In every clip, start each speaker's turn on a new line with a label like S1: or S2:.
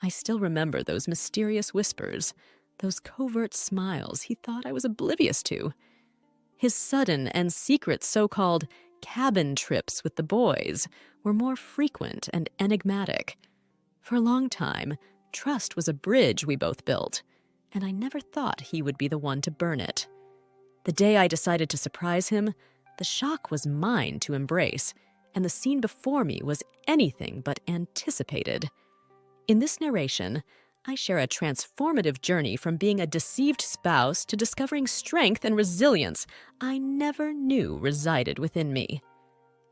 S1: I still remember those mysterious whispers, those covert smiles he thought I was oblivious to. His sudden and secret so-called cabin trips with the boys were more frequent and enigmatic. For a long time, trust was a bridge we both built, and I never thought he would be the one to burn it. The day I decided to surprise him, the shock was mine to embrace, and the scene before me was anything but anticipated. In this narration, I share a transformative journey from being a deceived spouse to discovering strength and resilience I never knew resided within me.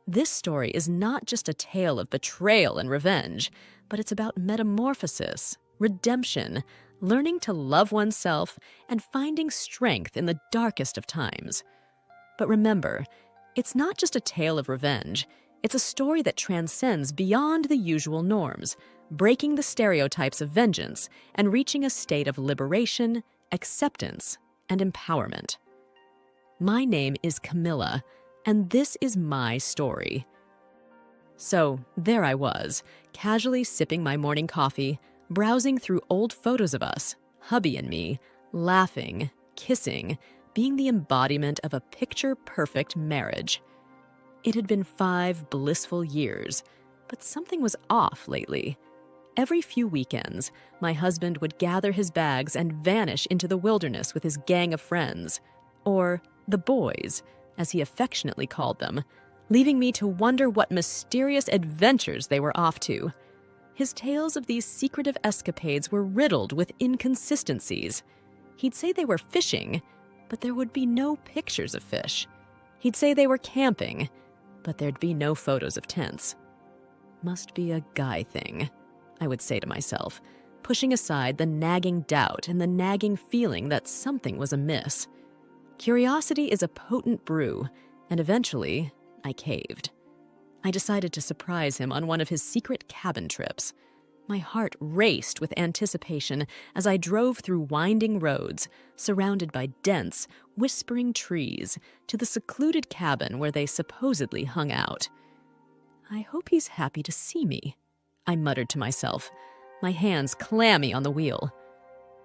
S1: This story is not just a tale of betrayal and revenge, but it's about metamorphosis, redemption, learning to love oneself, and finding strength in the darkest of times. But remember, it's not just a tale of revenge. It's a story that transcends beyond the usual norms, breaking the stereotypes of vengeance and reaching a state of liberation, acceptance, and empowerment. My name is Camilla, and this is my story. So there I was, casually sipping my morning coffee, browsing through old photos of us, hubby and me, laughing, kissing, being the embodiment of a picture-perfect marriage. It had been 5 blissful years, but something was off lately. Every few weekends, my husband would gather his bags and vanish into the wilderness with his gang of friends, or the boys, as he affectionately called them, leaving me to wonder what mysterious adventures they were off to. His tales of these secretive escapades were riddled with inconsistencies. He'd say they were fishing, but there would be no pictures of fish. He'd say they were camping, but there'd be no photos of tents. Must be a guy thing, I would say to myself, pushing aside the nagging doubt and the nagging feeling that something was amiss. Curiosity is a potent brew, and eventually, I caved. I decided to surprise him on one of his secret cabin trips. My heart raced with anticipation as I drove through winding roads, surrounded by dense, whispering trees, to the secluded cabin where they supposedly hung out. I hope he's happy to see me, I muttered to myself, my hands clammy on the wheel.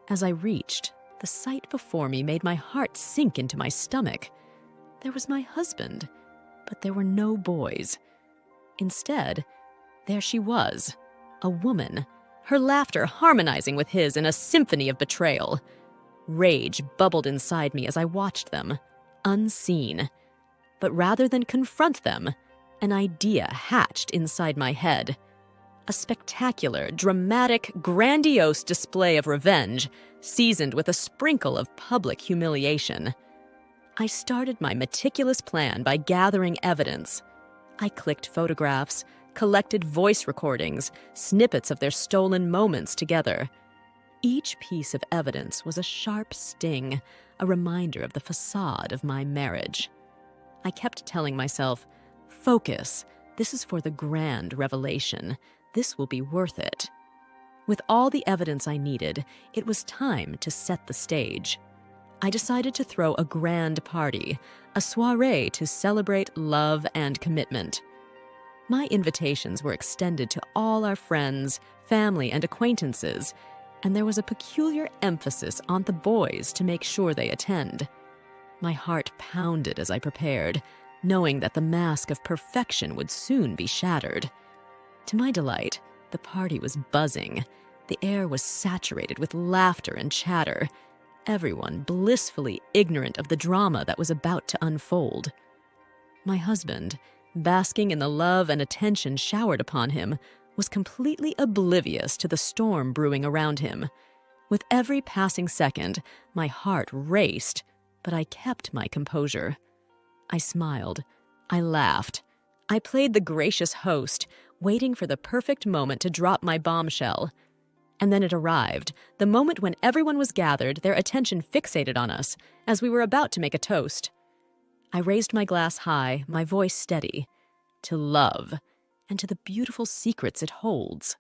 S1: As I reached, the sight before me made my heart sink into my stomach. There was my husband, but there were no boys. Instead, there she was, a woman, her laughter harmonizing with his in a symphony of betrayal. Rage bubbled inside me as I watched them, unseen. But rather than confront them, an idea hatched inside my head. A spectacular, dramatic, grandiose display of revenge, seasoned with a sprinkle of public humiliation. I started my meticulous plan by gathering evidence. I clicked photographs, collected voice recordings, snippets of their stolen moments together. Each piece of evidence was a sharp sting, a reminder of the facade of my marriage. I kept telling myself, focus, this is for the grand revelation. This will be worth it. With all the evidence I needed, it was time to set the stage. I decided to throw a grand party, a soiree to celebrate love and commitment. My invitations were extended to all our friends, family, and acquaintances, and there was a peculiar emphasis on the boys to make sure they attend. My heart pounded as I prepared, knowing that the mask of perfection would soon be shattered. To my delight, the party was buzzing. The air was saturated with laughter and chatter, everyone blissfully ignorant of the drama that was about to unfold. My husband, basking in the love and attention showered upon him, was completely oblivious to the storm brewing around him. With every passing second, my heart raced, but I kept my composure. I smiled. I laughed. I played the gracious host, waiting for the perfect moment to drop my bombshell. And then it arrived, the moment when everyone was gathered, their attention fixated on us, as we were about to make a toast. I raised my glass high, my voice steady, to love, and to the beautiful secrets it holds.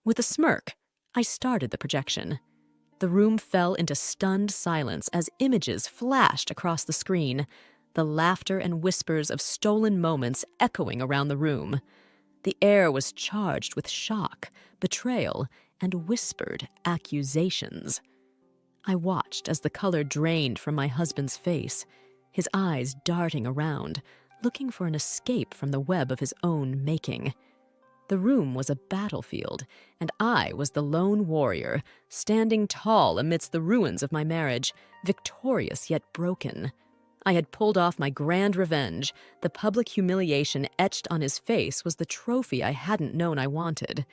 S1: With a smirk, I started the projection. The room fell into stunned silence as images flashed across the screen, the laughter and whispers of stolen moments echoing around the room. The air was charged with shock, betrayal, and whispered accusations. I watched as the color drained from my husband's face, his eyes darting around, looking for an escape from the web of his own making. The room was a battlefield, and I was the lone warrior, standing tall amidst the ruins of my marriage, victorious yet broken. I had pulled off my grand revenge. The public humiliation etched on his face was the trophy I hadn't known I wanted.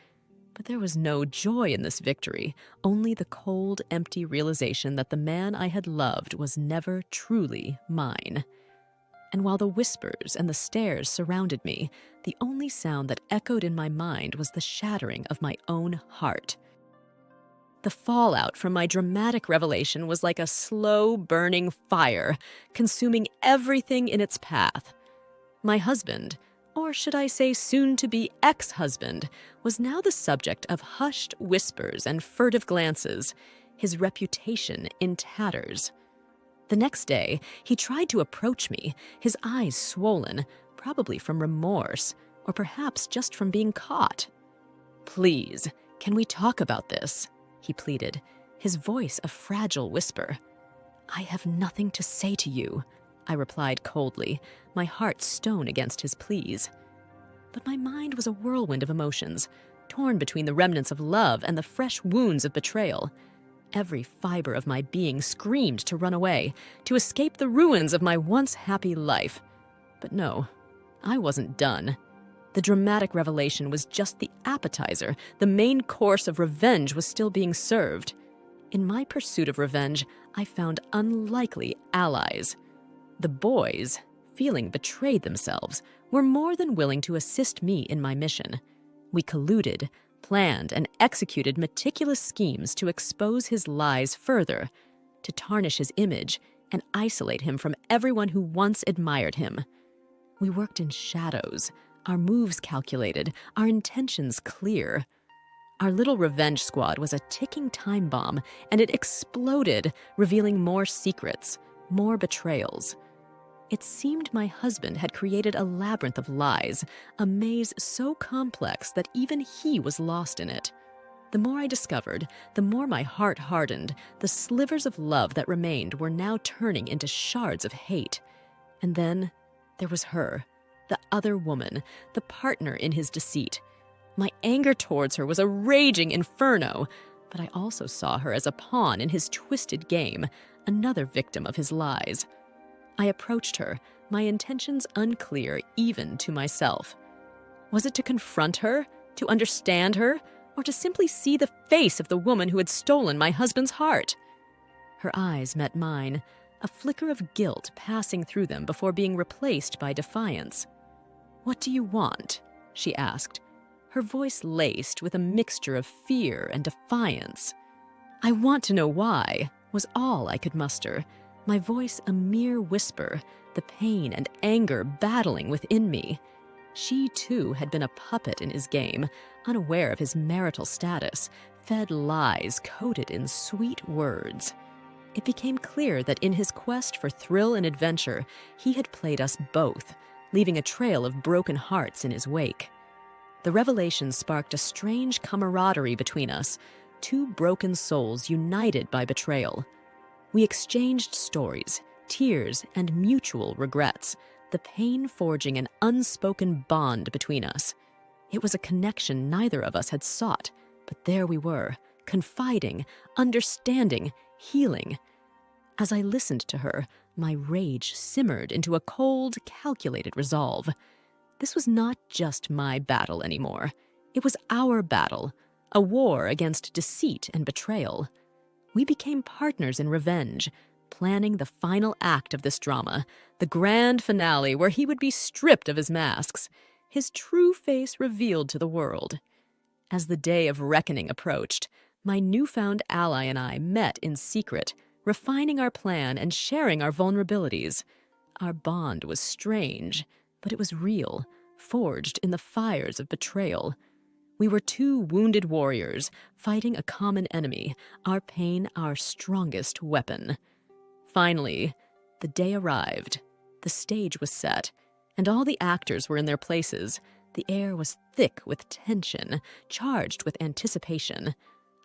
S1: But there was no joy in this victory, only the cold, empty realization that the man I had loved was never truly mine. And while the whispers and the stares surrounded me, the only sound that echoed in my mind was the shattering of my own heart. The fallout from my dramatic revelation was like a slow-burning fire, consuming everything in its path. My husband, or should I say soon-to-be ex-husband, was now the subject of hushed whispers and furtive glances, his reputation in tatters. The next day, he tried to approach me, his eyes swollen, probably from remorse, or perhaps just from being caught. "Please, can we talk about this?" he pleaded, his voice a fragile whisper. "I have nothing to say to you," I replied coldly, my heart stone against his pleas. But my mind was a whirlwind of emotions, torn between the remnants of love and the fresh wounds of betrayal. Every fiber of my being screamed to run away, to escape the ruins of my once happy life. But no, I wasn't done. The dramatic revelation was just the appetizer. The main course of revenge was still being served. In my pursuit of revenge, I found unlikely allies. The boys, feeling betrayed themselves, were more than willing to assist me in my mission. We colluded, planned, and executed meticulous schemes to expose his lies further, to tarnish his image and isolate him from everyone who once admired him. We worked in shadows, our moves calculated, our intentions clear. Our little revenge squad was a ticking time bomb, and it exploded, revealing more secrets, more betrayals. It seemed my husband had created a labyrinth of lies, a maze so complex that even he was lost in it. The more I discovered, the more my heart hardened. The slivers of love that remained were now turning into shards of hate. And then there was her, the other woman, the partner in his deceit. My anger towards her was a raging inferno, but I also saw her as a pawn in his twisted game, another victim of his lies. I approached her, my intentions unclear even to myself. Was it to confront her, to understand her, or to simply see the face of the woman who had stolen my husband's heart? Her eyes met mine, a flicker of guilt passing through them before being replaced by defiance. "What do you want?" she asked, her voice laced with a mixture of fear and defiance. "I want to know why," was all I could muster, my voice a mere whisper, the pain and anger battling within me. She, too, had been a puppet in his game, unaware of his marital status, fed lies coated in sweet words. It became clear that in his quest for thrill and adventure, he had played us both, leaving a trail of broken hearts in his wake. The revelation sparked a strange camaraderie between us, two broken souls united by betrayal. We exchanged stories, tears, and mutual regrets, the pain forging an unspoken bond between us. It was a connection neither of us had sought, but there we were, confiding, understanding, healing. As I listened to her, my rage simmered into a cold, calculated resolve. This was not just my battle anymore. It was our battle, a war against deceit and betrayal. We became partners in revenge, planning the final act of this drama, the grand finale where he would be stripped of his masks, his true face revealed to the world. As the day of reckoning approached, my newfound ally and I met in secret, refining our plan and sharing our vulnerabilities. Our bond was strange, but it was real, forged in the fires of betrayal. We were two wounded warriors, fighting a common enemy, our pain our strongest weapon. Finally, the day arrived. The stage was set, and all the actors were in their places. The air was thick with tension, charged with anticipation.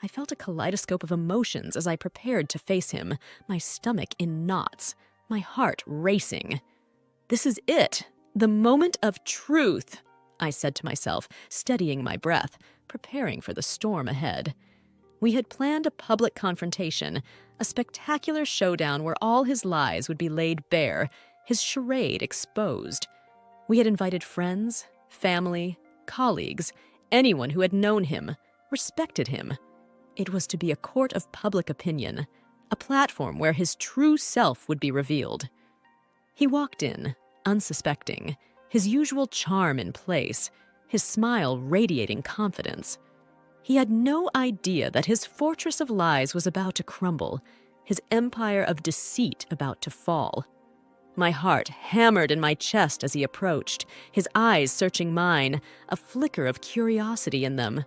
S1: I felt a kaleidoscope of emotions as I prepared to face him, my stomach in knots, my heart racing. This is it, the moment of truth, I said to myself, steadying my breath, preparing for the storm ahead. We had planned a public confrontation, a spectacular showdown where all his lies would be laid bare, his charade exposed. We had invited friends, family, colleagues, anyone who had known him, respected him. It was to be a court of public opinion, a platform where his true self would be revealed. He walked in, unsuspecting, his usual charm in place, his smile radiating confidence. He had no idea that his fortress of lies was about to crumble, his empire of deceit about to fall. My heart hammered in my chest as he approached, his eyes searching mine, a flicker of curiosity in them.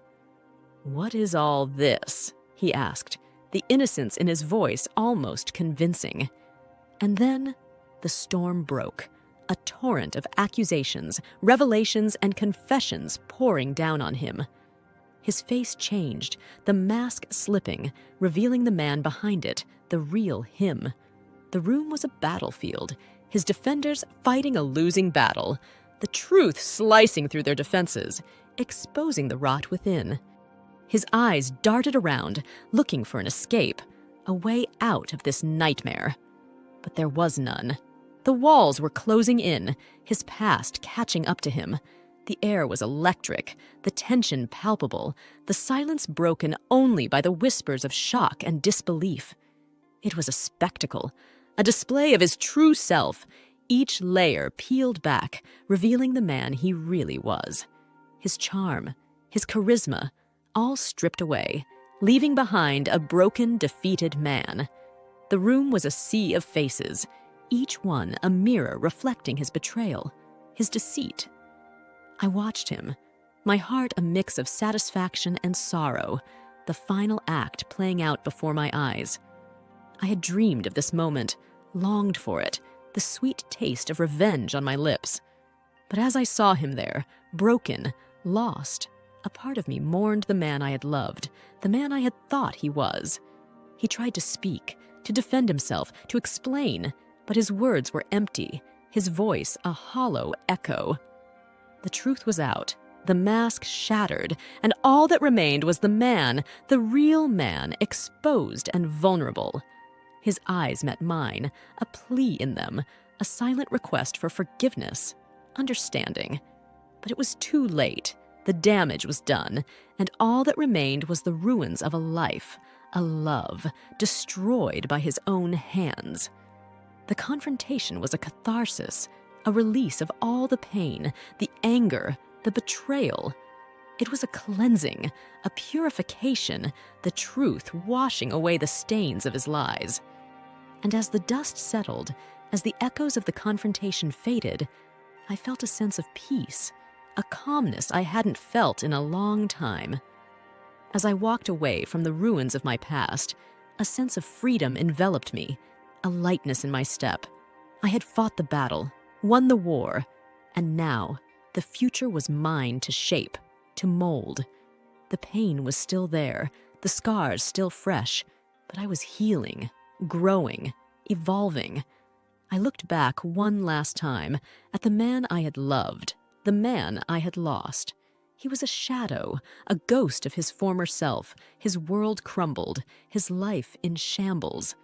S1: "What is all this?" he asked, the innocence in his voice almost convincing. And then the storm broke, a torrent of accusations, revelations, and confessions pouring down on him. His face changed, the mask slipping, revealing the man behind it, the real him. The room was a battlefield, his defenders fighting a losing battle, the truth slicing through their defenses, exposing the rot within. His eyes darted around, looking for an escape, a way out of this nightmare. But there was none. The walls were closing in, his past catching up to him. The air was electric, the tension palpable, the silence broken only by the whispers of shock and disbelief. It was a spectacle, a display of his true self, each layer peeled back, revealing the man he really was. His charm, his charisma, all stripped away, leaving behind a broken, defeated man. The room was a sea of faces, each one a mirror reflecting his betrayal, his deceit. I watched him, my heart a mix of satisfaction and sorrow, the final act playing out before my eyes. I had dreamed of this moment, longed for it, the sweet taste of revenge on my lips. But as I saw him there, broken, lost, a part of me mourned the man I had loved, the man I had thought he was. He tried to speak, to defend himself, to explain, but his words were empty, his voice a hollow echo. The truth was out, the mask shattered, and all that remained was the man, the real man, exposed and vulnerable. His eyes met mine, a plea in them, a silent request for forgiveness, understanding. But it was too late. The damage was done, and all that remained was the ruins of a life, a love, destroyed by his own hands. The confrontation was a catharsis, a release of all the pain, the anger, the betrayal. It was a cleansing, a purification, the truth washing away the stains of his lies. And as the dust settled, as the echoes of the confrontation faded, I felt a sense of peace, a calmness I hadn't felt in a long time. As I walked away from the ruins of my past, a sense of freedom enveloped me, a lightness in my step. I had fought the battle, won the war, and now the future was mine to shape, to mold. The pain was still there, the scars still fresh, but I was healing, growing, evolving. I looked back one last time at the man I had loved, the man I had lost. He was a shadow, a ghost of his former self, his world crumbled, his life in shambles.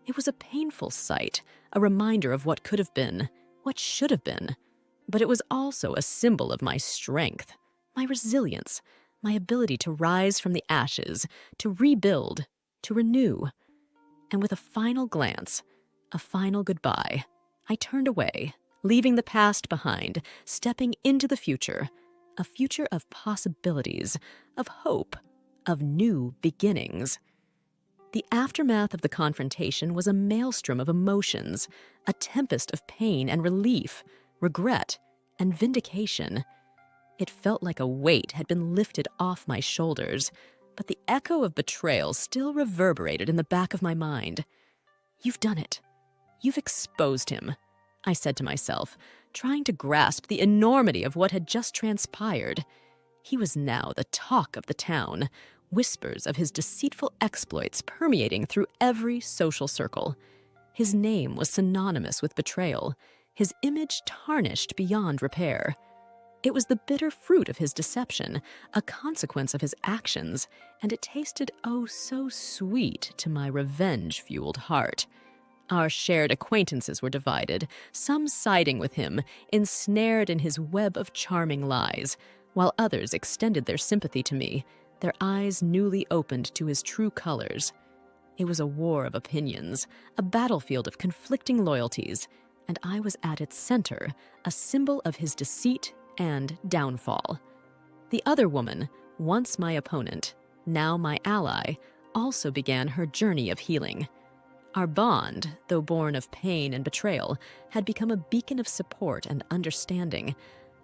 S1: It was a painful sight, a reminder of what could have been, what should have been. But it was also a symbol of my strength, my resilience, my ability to rise from the ashes, to rebuild, to renew. And with a final glance, a final goodbye, I turned away, leaving the past behind, stepping into the future, a future of possibilities, of hope, of new beginnings. The aftermath of the confrontation was a maelstrom of emotions, a tempest of pain and relief, regret and vindication. It felt like a weight had been lifted off my shoulders, but the echo of betrayal still reverberated in the back of my mind. "You've done it. You've exposed him," I said to myself, trying to grasp the enormity of what had just transpired. He was now the talk of the town, whispers of his deceitful exploits permeating through every social circle. His name was synonymous with betrayal, his image tarnished beyond repair. It was the bitter fruit of his deception, a consequence of his actions, and it tasted oh so sweet to my revenge-fueled heart. Our shared acquaintances were divided, some siding with him, ensnared in his web of charming lies, while others extended their sympathy to me, their eyes newly opened to his true colors. It was a war of opinions, a battlefield of conflicting loyalties, and I was at its center, a symbol of his deceit and downfall. The other woman, once my opponent, now my ally, also began her journey of healing. Our bond, though born of pain and betrayal, had become a beacon of support and understanding,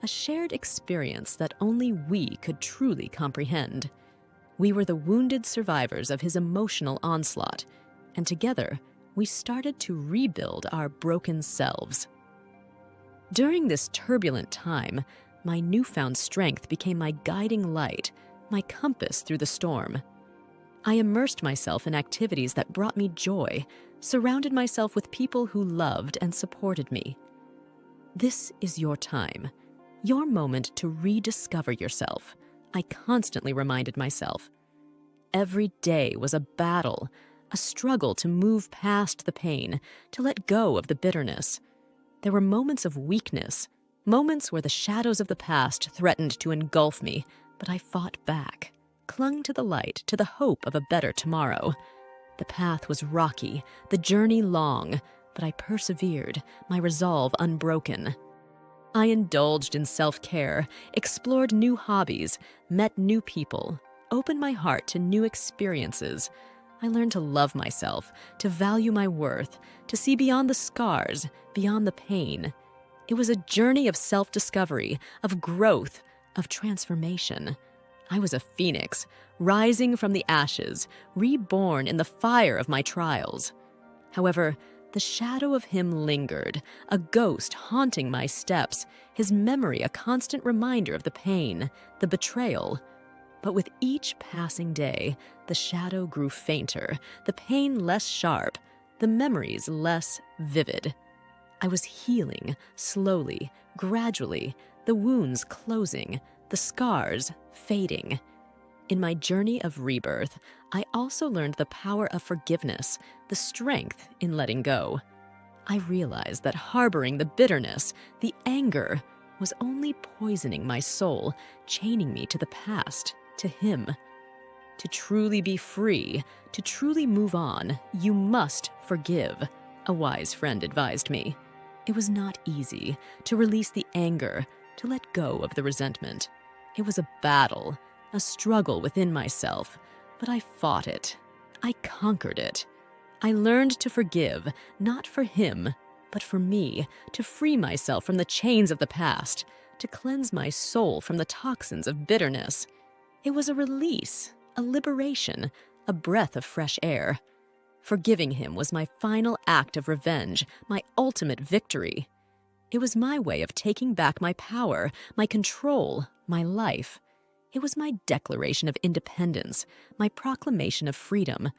S1: a shared experience that only we could truly comprehend. We were the wounded survivors of his emotional onslaught, and together we started to rebuild our broken selves. During this turbulent time, my newfound strength became my guiding light, my compass through the storm. I immersed myself in activities that brought me joy, surrounded myself with people who loved and supported me. This is your time, your moment to rediscover yourself, I constantly reminded myself. Every day was a battle, a struggle to move past the pain, to let go of the bitterness. There were moments of weakness, moments where the shadows of the past threatened to engulf me, but I fought back, clung to the light, to the hope of a better tomorrow. The path was rocky, the journey long, but I persevered, my resolve unbroken. I indulged in self-care, explored new hobbies, met new people, opened my heart to new experiences. I learned to love myself, to value my worth, to see beyond the scars, beyond the pain. It was a journey of self-discovery, of growth, of transformation. I was a phoenix, rising from the ashes, reborn in the fire of my trials. However, the shadow of him lingered, a ghost haunting my steps, his memory a constant reminder of the pain, the betrayal. But with each passing day, the shadow grew fainter, the pain less sharp, the memories less vivid. I was healing, slowly, gradually, the wounds closing, the scars fading. In my journey of rebirth, I also learned the power of forgiveness, the strength in letting go. I realized that harboring the bitterness, the anger, was only poisoning my soul, chaining me to the past, to him. To truly be free, to truly move on, you must forgive, a wise friend advised me. It was not easy to release the anger, to let go of the resentment. It was a battle, a struggle within myself, but I fought it. I conquered it. I learned to forgive, not for him, but for me, to free myself from the chains of the past, to cleanse my soul from the toxins of bitterness. It was a release, a liberation, a breath of fresh air. Forgiving him was my final act of revenge, my ultimate victory. It was my way of taking back my power, my control, my life. It was my declaration of independence, my proclamation of freedom.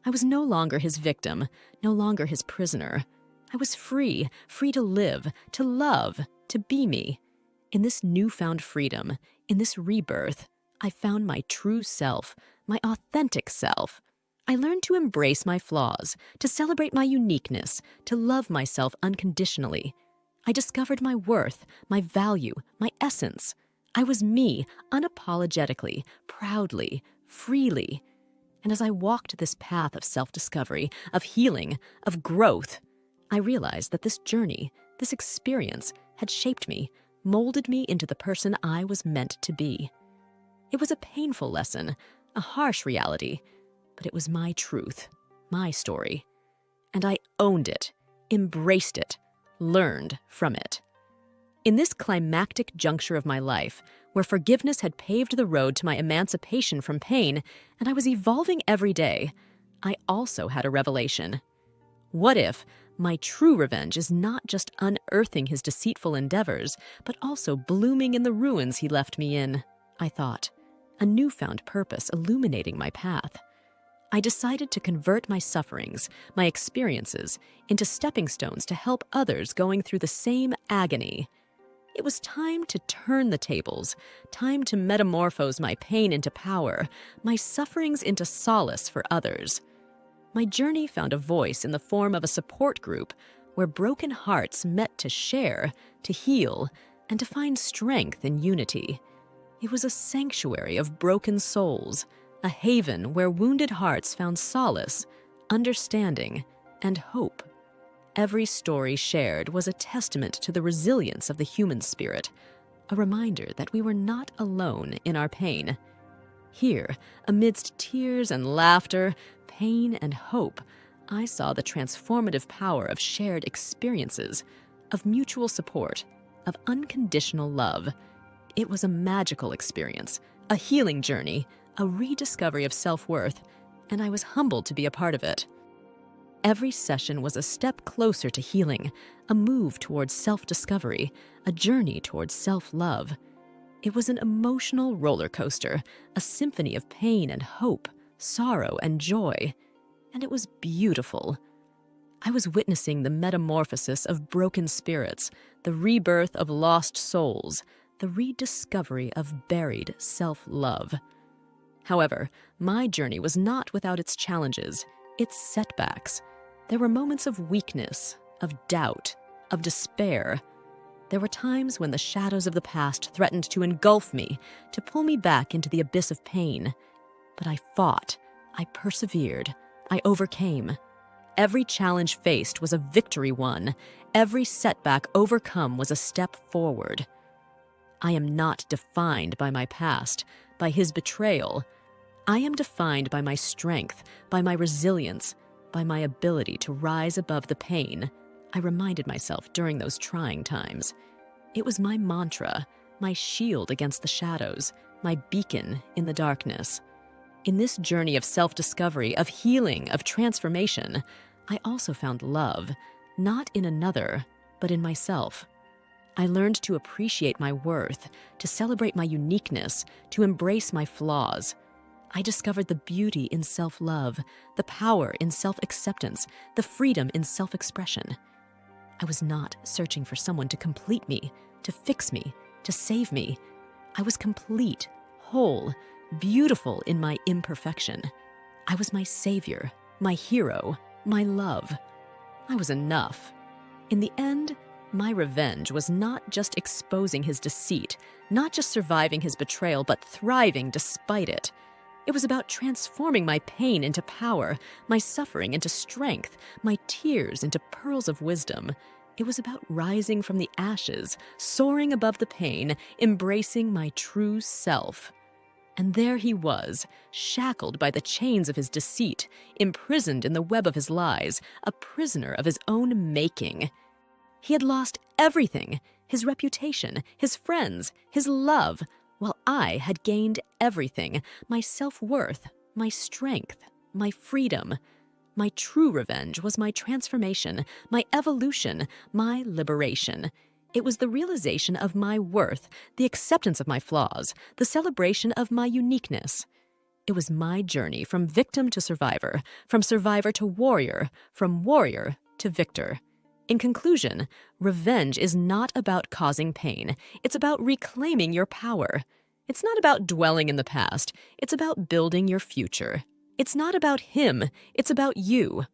S1: I was no longer his victim, no longer his prisoner. I was free, free to live, to love, to be me. In this newfound freedom, in this rebirth, I found my true self, my authentic self. I learned to embrace my flaws, to celebrate my uniqueness, to love myself unconditionally. I discovered my worth, my value, my essence. I was me, unapologetically, proudly, freely. And as I walked this path of self-discovery, of healing, of growth, I realized that this journey, this experience, had shaped me, molded me into the person I was meant to be. It was a painful lesson, a harsh reality, but it was my truth, my story. And I owned it, embraced it, learned from it. In this climactic juncture of my life, where forgiveness had paved the road to my emancipation from pain, and I was evolving every day, I also had a revelation. What if my true revenge is not just unearthing his deceitful endeavors, but also blooming in the ruins he left me in? I thought. a newfound purpose illuminating my path. I decided to convert my sufferings, my experiences, into stepping stones to help others going through the same agony. It was time to turn the tables, time to metamorphose my pain into power, my sufferings into solace for others. My journey found a voice in the form of a support group where broken hearts met to share, to heal, and to find strength in unity. It was a sanctuary of broken souls, a haven where wounded hearts found solace, understanding, and hope. Every story shared was a testament to the resilience of the human spirit, a reminder that we were not alone in our pain. Here, amidst tears and laughter, pain and hope, I saw the transformative power of shared experiences, of mutual support, of unconditional love. It was a magical experience, a healing journey, a rediscovery of self-worth, and I was humbled to be a part of it. Every session was a step closer to healing, a move towards self-discovery, a journey towards self-love. It was an emotional roller coaster, a symphony of pain and hope, sorrow and joy, and it was beautiful. I was witnessing the metamorphosis of broken spirits, the rebirth of lost souls, the rediscovery of buried self-love. However, my journey was not without its challenges, its setbacks. There were moments of weakness, of doubt, of despair. There were times when the shadows of the past threatened to engulf me, to pull me back into the abyss of pain. But I fought, I persevered, I overcame. Every challenge faced was a victory won. Every setback overcome was a step forward. I am not defined by my past, by his betrayal. I am defined by my strength, by my resilience, by my ability to rise above the pain, I reminded myself during those trying times. It was my mantra, my shield against the shadows, my beacon in the darkness. In this journey of self-discovery, of healing, of transformation, I also found love, not in another, but in myself. I learned to appreciate my worth, to celebrate my uniqueness, to embrace my flaws. I discovered the beauty in self-love, the power in self-acceptance, the freedom in self-expression. I was not searching for someone to complete me, to fix me, to save me. I was complete, whole, beautiful in my imperfection. I was my savior, my hero, my love. I was enough. In the end, my revenge was not just exposing his deceit, not just surviving his betrayal, but thriving despite it. It was about transforming my pain into power, my suffering into strength, my tears into pearls of wisdom. It was about rising from the ashes, soaring above the pain, embracing my true self. And there he was, shackled by the chains of his deceit, imprisoned in the web of his lies, a prisoner of his own making. He had lost everything, his reputation, his friends, his love, while I had gained everything, my self-worth, my strength, my freedom. My true revenge was my transformation, my evolution, my liberation. It was the realization of my worth, the acceptance of my flaws, the celebration of my uniqueness. It was my journey from victim to survivor, from survivor to warrior, from warrior to victor. In conclusion, revenge is not about causing pain. It's about reclaiming your power. It's not about dwelling in the past. It's about building your future. It's not about him. It's about you.